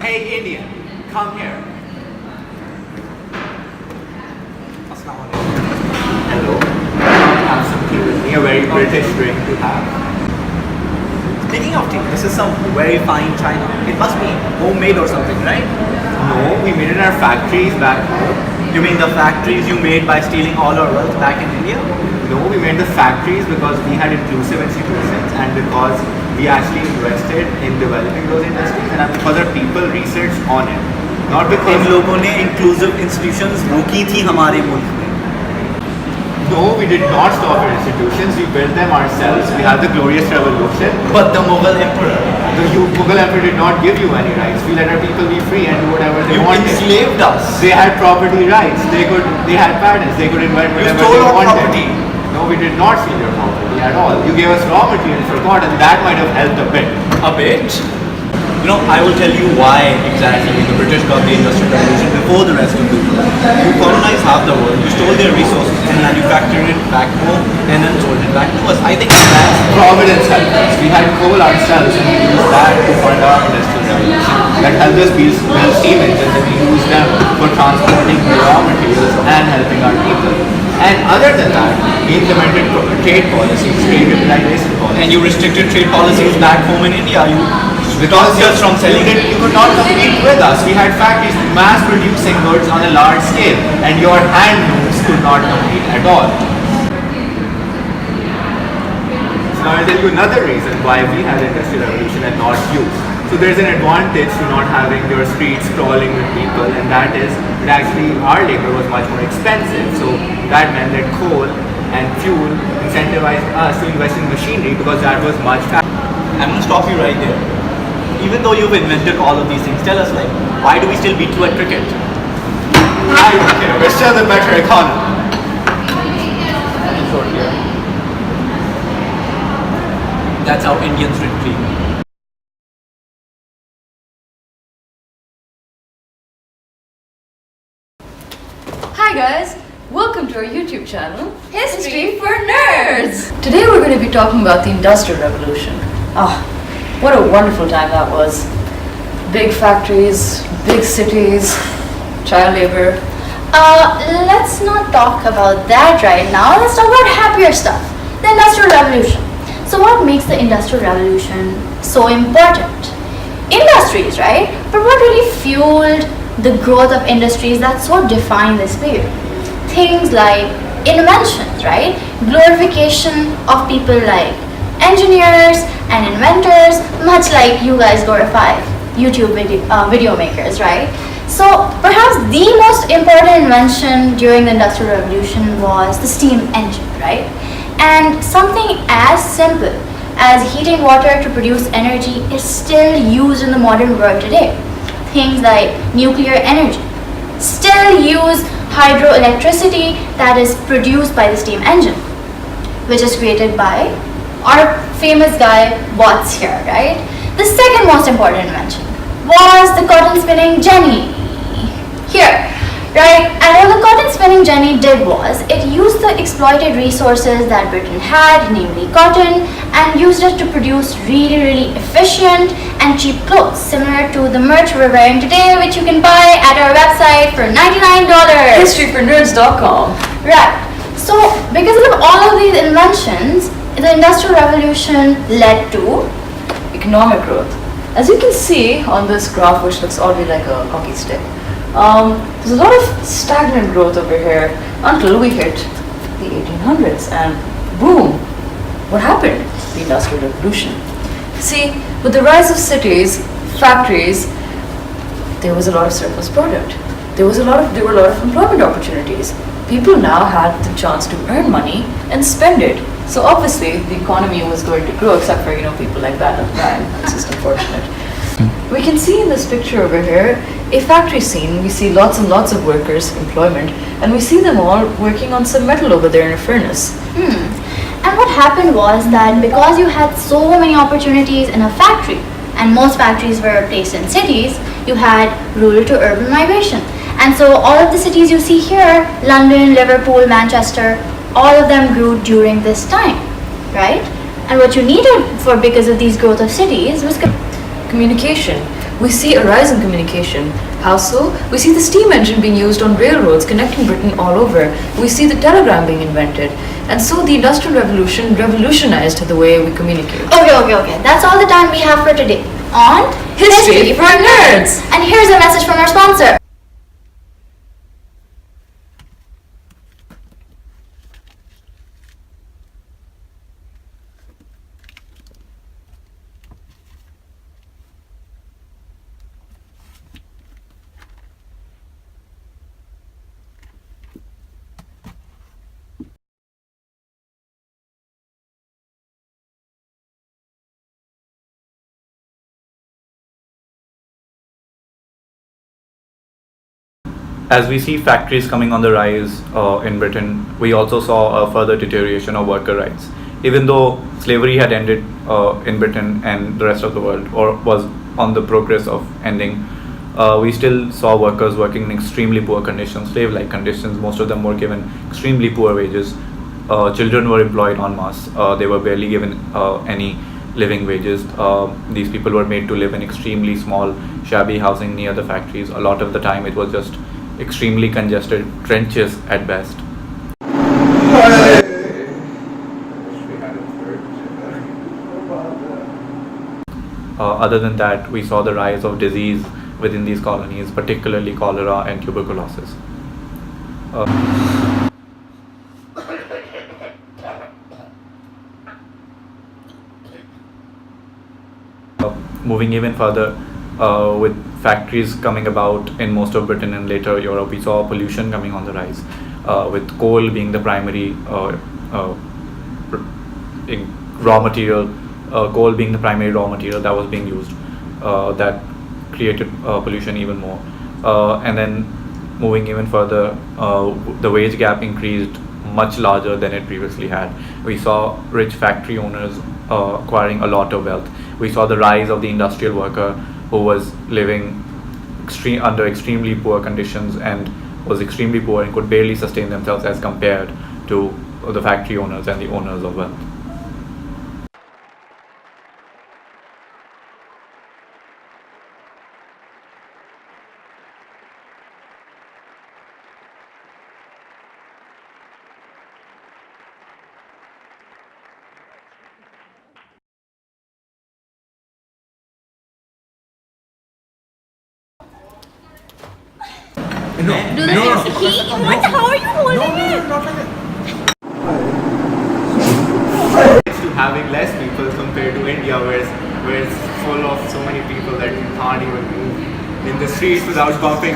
Hey Indian, come here. Hello. Have some tea with me, a very British drink to have. Speaking of tea, this is some very fine china. It must be homemade or something, right? No, we made it in our factories back home. You mean the factories you made by stealing all our wealth back in India? No, we made the factories because we had inclusive institutions and because we actually invested in developing those industries and because our people researched on it. Not because इन लोगों ने inclusive institutions रोकी थी हमारे मुल्क में. No, we did not stop our institutions. We built them ourselves. We had the glorious revolution. But the Mughal emperor, The Mughal emperor did not give you any rights. We let our people be free and do whatever they you wanted. enslaved us. They had property rights. They had patents. They could invent You whatever stole they our wanted. property. No, we did not steal your property at all. You gave us raw material for God, and that might have helped a bit. A bit. You know, I will tell you why exactly the British got the Industrial Revolution before the rest of the world. You colonized half the world, you stole their resources and manufactured it back home and then sold it back to us. I think that's Providence helped us. We had coal ourselves, and we used that to fund our industrial revolution. That helped us build steam engines, and we used them for transporting the raw materials and helping our people. And other than that, we implemented trade policies, trade liberalization policies. and you restricted trade policies back home in India. You Because just from selling you could not compete with us. We had factories mass producing goods on a large scale, and your hand looms could not compete at all. So now I'll tell you another reason why we had industrial revolution and not you. So there's an advantage to not having your streets crawling with people, and that is that actually our labor was much more expensive. So that meant that coal and fuel incentivized us to invest in machinery because that was much faster. I'm going to stop you right there. Even though you've invented all of these things, tell us like, why do we still beat you at cricket? I don't care. We're still the better economy. That's how Indians retreat. Hi guys, welcome to our YouTube channel, History for Nerds! Today we're going to be talking about the Industrial Revolution. What a wonderful time that was. Big factories, big cities, child labor. Let's not talk about that right now. Let's talk about happier stuff. The Industrial Revolution. So what makes the Industrial Revolution so important? Industries, right? But what really fueled the growth of industries that so define this period? Things like inventions, right? Glorification of people like engineers and inventors, much like you guys glorify YouTube video makers, right? So perhaps the most important invention during the Industrial Revolution was the steam engine, right? And something as simple as heating water to produce energy is still used in the modern world today. Things like nuclear energy still use hydroelectricity that is produced by the steam engine, which is created by our famous guy Watts here, right? The second most important invention was the cotton spinning jenny here, right? And what the cotton spinning jenny did was it used the exploited resources that Britain had, namely cotton, and used it to produce really efficient and cheap clothes, similar to the merch we're wearing today, which you can buy at our website for $99. Historyfornerds.com. Right. So because of all of these inventions, the Industrial Revolution led to Economic growth. As you can see on this graph, which looks oddly like a hockey stick, there's a lot of stagnant growth over here until we hit the 1800s, and boom, what happened? The Industrial Revolution. See, with the rise of cities, factories, there was a lot of surplus product. There were a lot of employment opportunities. People now had the chance to earn money and spend it. So obviously the economy was going to grow, except for people like that and crime. It's just unfortunate. We can see in this picture over here a factory scene. We see lots and lots of workers, employment, and we see them all working on some metal over there in a furnace. And what happened was that because you had so many opportunities in a factory, and most factories were placed in cities, you had rural to urban migration. And so all of the cities you see here, London, Liverpool, Manchester, all of them grew during this time, right? And what you needed because of these growth of cities was Communication. we see a rise in communication. How so? We see the steam engine being used on railroads connecting Britain all over. We see the telegram being invented. And so the Industrial Revolution revolutionized the way we communicate. Okay. That's all the time we have for today on History for Nerds! And here's a message from our sponsor. As we see factories coming on the rise in Britain, we also saw a further deterioration of worker rights. Even though slavery had ended in Britain and the rest of the world, or was on the progress of ending, we still saw workers working in extremely poor conditions, slave-like conditions. Most of them were given extremely poor wages. Children were employed en masse. They were barely given any living wages. These people were made to live in extremely small, shabby housing near the factories. A lot of the time it was just extremely congested trenches at best. Other than that, we saw the rise of disease within these colonies, particularly cholera and tuberculosis. Moving even further, with factories coming about in most of Britain and later Europe, we saw pollution coming on the rise, with coal being the primary raw material, coal being the primary raw material that was being used, that created pollution even more. And then moving even further, the wage gap increased much larger than it previously had. We saw rich factory owners acquiring a lot of wealth. We saw the rise of the industrial worker who was living under extremely poor conditions and was extremely poor and could barely sustain themselves as compared to the factory owners and the owners of wealth. How are you holding it? To having less people compared to India, where it's full of so many people that you can't even move in the streets without bumping.